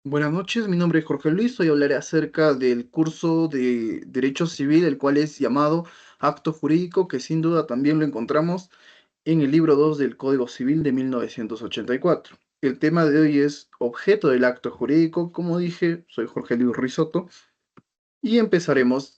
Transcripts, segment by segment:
Buenas noches, mi nombre es Jorge Luis, hoy hablaré acerca del curso de Derecho Civil, el cual es llamado Acto Jurídico, que sin duda también lo encontramos en el libro 2 del Código Civil de 1984. El tema de hoy es objeto del acto jurídico. Como dije, soy Jorge Luis Risotto y empezaremos.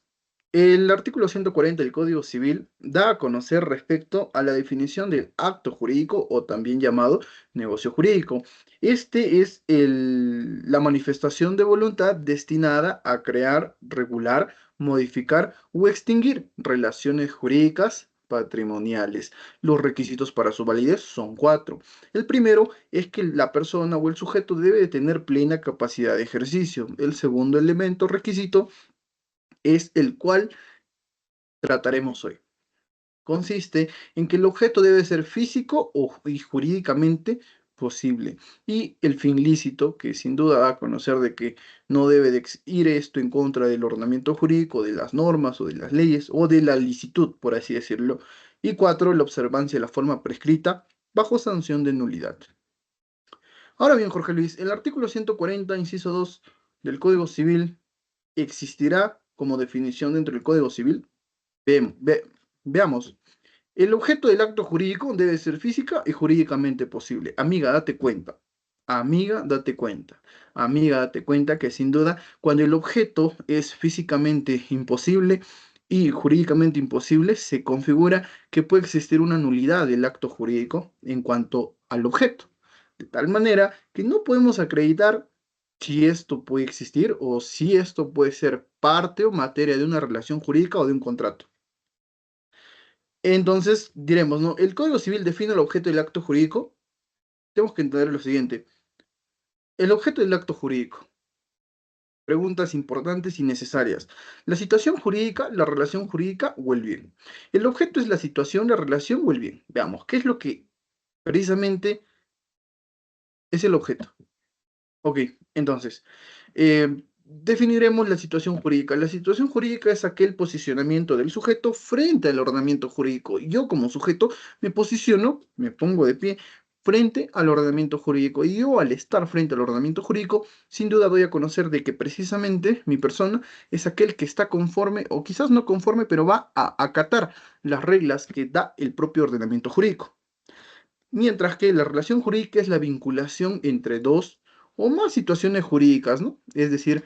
El artículo 140 del Código Civil da a conocer respecto a la definición del acto jurídico o también llamado negocio jurídico. Este es la manifestación de voluntad destinada a crear, regular, modificar o extinguir relaciones jurídicas patrimoniales. Los requisitos para su validez son cuatro. El primero es que la persona o el sujeto debe de tener plena capacidad de ejercicio. El segundo elemento requisito es el cual trataremos hoy. Consiste en que el objeto debe ser físico y jurídicamente posible. Y el fin lícito, que sin duda da a conocer de que no debe de ir esto en contra del ordenamiento jurídico, de las normas o de las leyes o de la licitud, por así decirlo. Y cuatro, la observancia de la forma prescrita bajo sanción de nulidad. Ahora bien, Jorge Luis, el artículo 140, inciso 2 del Código Civil existirá como definición dentro del Código Civil. Veamos. El objeto del acto jurídico debe ser física y jurídicamente posible. Amiga, date cuenta. Amiga, date cuenta. Amiga, date cuenta que sin duda, cuando el objeto es físicamente imposible y jurídicamente imposible, se configura que puede existir una nulidad del acto jurídico en cuanto al objeto. De tal manera que no podemos acreditar si esto puede existir o si esto puede ser parte o materia de una relación jurídica o de un contrato. Entonces, diremos, ¿no? El Código Civil define el objeto del acto jurídico. Tenemos que entender lo siguiente. El objeto del acto jurídico. Preguntas importantes y necesarias. La situación jurídica, la relación jurídica o el bien. El objeto es la situación, la relación o el bien. Veamos, ¿qué es lo que precisamente es el objeto? Ok, entonces, definiremos la situación jurídica. La situación jurídica es aquel posicionamiento del sujeto frente al ordenamiento jurídico. Yo como sujeto me posiciono, me pongo de pie frente al ordenamiento jurídico. Y yo al estar frente al ordenamiento jurídico, sin duda doy a conocer de que precisamente mi persona es aquel que está conforme o quizás no conforme, pero va a acatar las reglas que da el propio ordenamiento jurídico. Mientras que la relación jurídica es la vinculación entre dos o más situaciones jurídicas, ¿no? Es decir,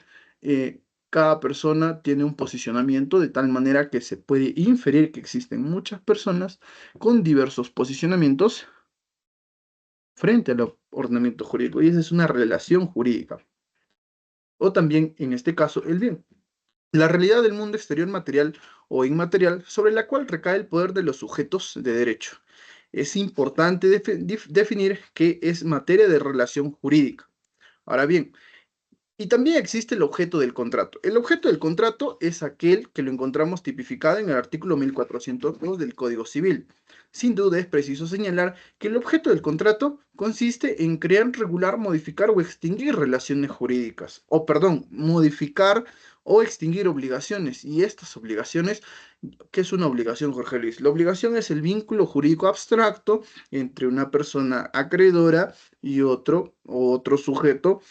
cada persona tiene un posicionamiento de tal manera que se puede inferir que existen muchas personas con diversos posicionamientos frente al ordenamiento jurídico. Y esa es una relación jurídica. O también, en este caso, el bien. La realidad del mundo exterior material o inmaterial sobre la cual recae el poder de los sujetos de derecho. Es importante definir qué es materia de relación jurídica. Ahora bien, y también existe el objeto del contrato. El objeto del contrato es aquel que lo encontramos tipificado en el artículo 1402 del Código Civil. Sin duda es preciso señalar que el objeto del contrato consiste en crear, regular, modificar o extinguir relaciones jurídicas. O perdón, modificar o extinguir obligaciones. Y estas obligaciones, ¿qué es una obligación, Jorge Luis? La obligación es el vínculo jurídico abstracto entre una persona acreedora y otro sujeto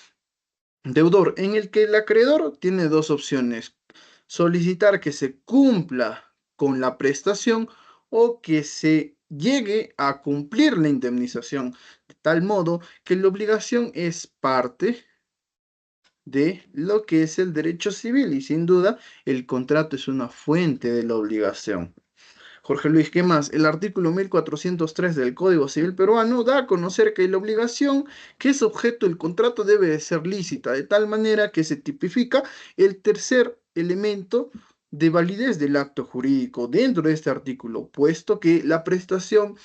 deudor, en el que el acreedor tiene dos opciones: solicitar que se cumpla con la prestación o que se llegue a cumplir la indemnización, de tal modo que la obligación es parte de lo que es el derecho civil y sin duda el contrato es una fuente de la obligación. Jorge Luis, ¿qué más? El artículo 1403 del Código Civil peruano da a conocer que la obligación que es objeto del contrato debe de ser lícita, de tal manera que se tipifica el tercer elemento de validez del acto jurídico dentro de este artículo, puesto que la prestación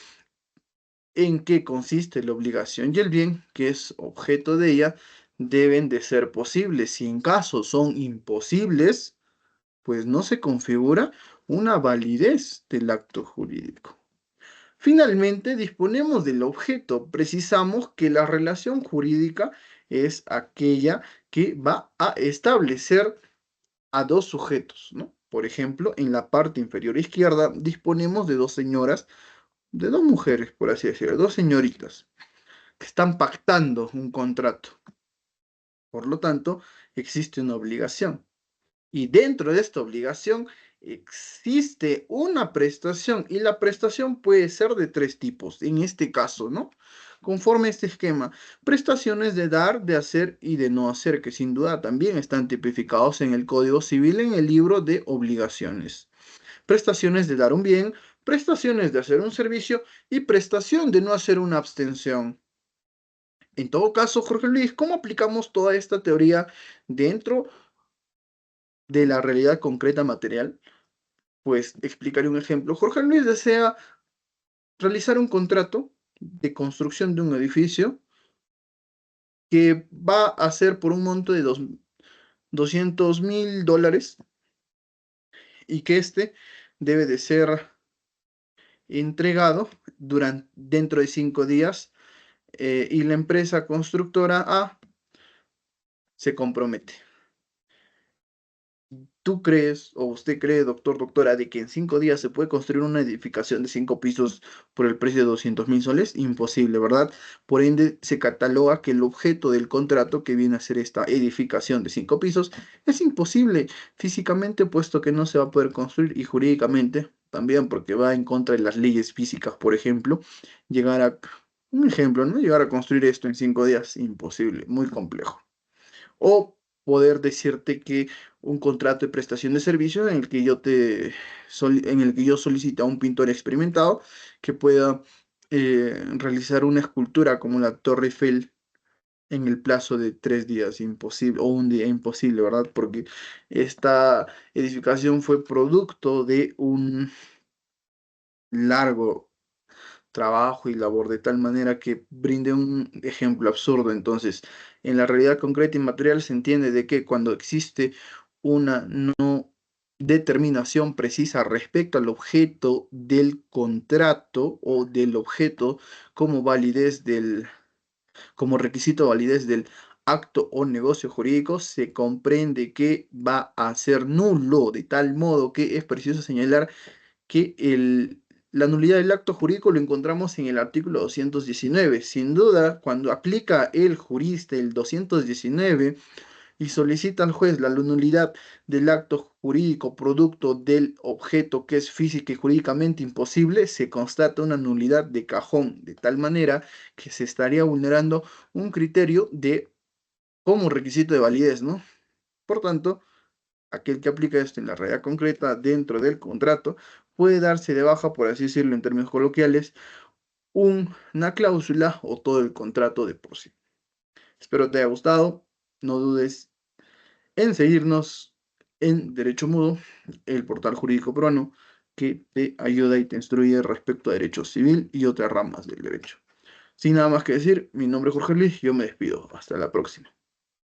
en que consiste la obligación y el bien que es objeto de ella deben de ser posibles. Si en caso son imposibles, pues no se configura una validez del acto jurídico. Finalmente, disponemos del objeto. Precisamos que la relación jurídica es aquella que va a establecer a dos sujetos, ¿no? Por ejemplo, en la parte inferior izquierda disponemos de dos señoras, de dos mujeres, por así decirlo, dos señoritas, que están pactando un contrato. Por lo tanto, existe una obligación. Y dentro de esta obligación existe una prestación y la prestación puede ser de tres tipos, en este caso, ¿no? Conforme a este esquema, prestaciones de dar, de hacer y de no hacer, que sin duda también están tipificados en el Código Civil en el libro de obligaciones. Prestaciones de dar un bien, prestaciones de hacer un servicio y prestación de no hacer una abstención. En todo caso, Jorge Luis, ¿cómo aplicamos toda esta teoría dentro de la realidad concreta material? Pues explicaré un ejemplo. Jorge Luis desea realizar un contrato de construcción de un edificio que va a ser por un monto de $200,000 y que este debe de ser entregado dentro de 5 días, y la empresa constructora A se compromete. ¿Tú crees, o usted cree, doctor, doctora, de que en 5 días se puede construir una edificación de 5 pisos por el precio de 200,000 soles? Imposible, ¿verdad? Por ende, se cataloga que el objeto del contrato, que viene a ser esta edificación de 5 pisos, es imposible físicamente, puesto que no se va a poder construir, y jurídicamente también, porque va en contra de las leyes físicas, por ejemplo, llegar a, un ejemplo, ¿no? Llegar a construir esto en 5 días, imposible, muy complejo. O poder decirte que un contrato de prestación de servicios en el que yo solicito a un pintor experimentado que pueda realizar una escultura como la Torre Eiffel en el plazo de 3 días, imposible, o un día, imposible, ¿verdad? Porque esta edificación fue producto de un largo trabajo y labor, de tal manera que brinde un ejemplo absurdo. Entonces, en la realidad concreta y material se entiende de que cuando existe una no determinación precisa respecto al objeto del contrato o del objeto como validez como requisito de validez del acto o negocio jurídico, se comprende que va a ser nulo, de tal modo que es preciso señalar que la nulidad del acto jurídico lo encontramos en el artículo 219. Sin duda, cuando aplica el jurista el 219 y solicita al juez la nulidad del acto jurídico producto del objeto que es física y jurídicamente imposible, se constata una nulidad de cajón, de tal manera que se estaría vulnerando un criterio de como requisito de validez, ¿no? Por tanto, aquel que aplica esto en la realidad concreta dentro del contrato puede darse de baja, por así decirlo en términos coloquiales, una cláusula o todo el contrato de por sí. Espero te haya gustado. No dudes en seguirnos en Derecho Mudo, el portal jurídico peruano que te ayuda y te instruye respecto a derecho civil y otras ramas del derecho. Sin nada más que decir, mi nombre es Jorge Luis y yo me despido. Hasta la próxima.